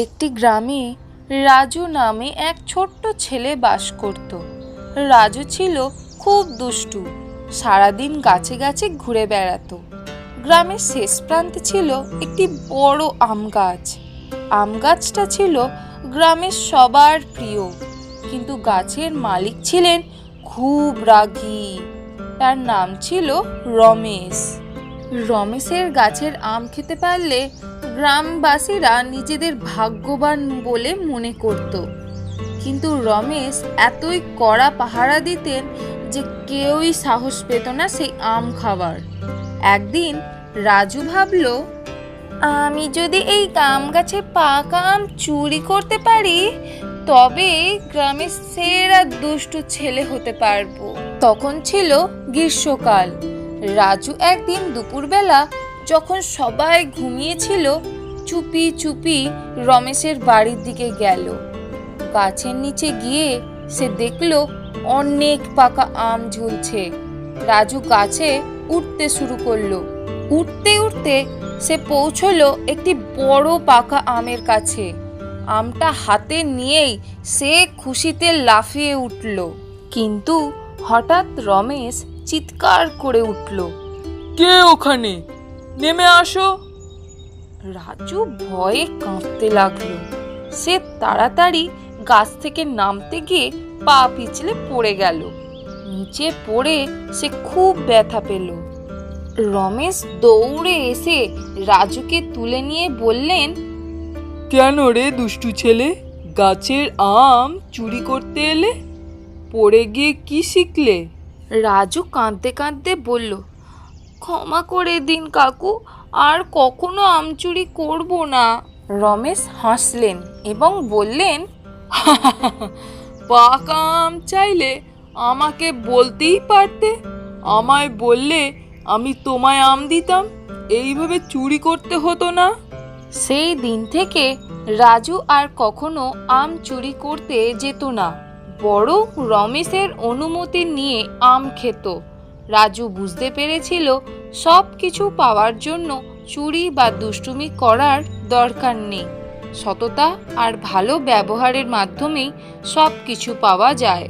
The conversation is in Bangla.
একটি গ্রামে রাজু নামে এক ছোট্ট ছেলে বাস করত। রাজু ছিল খুব দুষ্টু, সারাদিন গাছে গাছে ঘুরে বেড়াতো। গ্রামের শেষ প্রান্তে ছিল একটি বড় আম গাছ। আম গাছটা ছিল গ্রামের সবার প্রিয়, কিন্তু গাছের মালিক ছিলেন খুব রাগী। তার নাম ছিল রমেশ। রমেশের গাছের আম খেতে পারলে গ্রামবাসীরা নিজেদের ভাগ্যবান বলে মনে করত। কিন্তু রমেশ এতই কড়া পাহারা দিতেন যে কেউই সাহস পেত না সেই আম খাবার। একদিন রাজু ভাবল, আমি যদি এই আম গাছের পাকা আম চুরি করতে পারি তবে গ্রামের সেরা দুষ্টু ছেলে হতে পারবো। তখন ছিল গ্রীষ্মকাল। রাজু একদিন দুপুরবেলা যখন সবাই ঘুমিয়েছিল, চুপি চুপি রমেশের বাড়ির দিকে গেল। গাছের নিচে গিয়ে সে দেখল অনেক পাকা আম ঝুলছে। রাজু গাছে উঠতে শুরু করলো। উঠতে উঠতে সে পৌঁছলো একটি বড় পাকা আমের কাছে। আমটা হাতে নিয়েই সে খুশিতে লাফিয়ে উঠল। কিন্তু হঠাৎ রমেশ চিৎকার করে উঠল, কে ওখানে? নেমে আসো। রাজু ভয়ে কাঁপতে লাগলো। সে তাড়াতাড়ি গাছ থেকে নামতে গিয়ে পা পিছলে পড়ে গেল। নিচে পড়ে সে খুব ব্যথা পেল। রমেশ দৌড়ে এসে রাজুকে তুলে নিয়ে বললেন, কেন রে দুষ্টু ছেলে, গাছের আম চুরি করতে এলে? পড়ে গিয়ে কি শিখলে? রাজু কাঁদতে কাঁদতে বলল, ক্ষমা করে দিন কাকু, আর কখনো আম চুরি করব না। রমেশ হাসলেন এবং বললেন, পাকা আম চাইলে আমাকে বলতেই পারতে। আমায় বললে আমি তোমায় আম দিতাম, এইভাবে চুরি করতে হতো না। সেই দিন থেকে রাজু আর কখনো আম চুরি করতে যেত না, বরং রমেশের অনুমতি নিয়ে আম খেত। রাজু বুঝতে পেরেছিল সব কিছু পাওয়ার জন্য চুরি বা দুষ্টুমি করার দরকার নেই। সততা আর ভালো ব্যবহারের মাধ্যমেই সব কিছু পাওয়া যায়।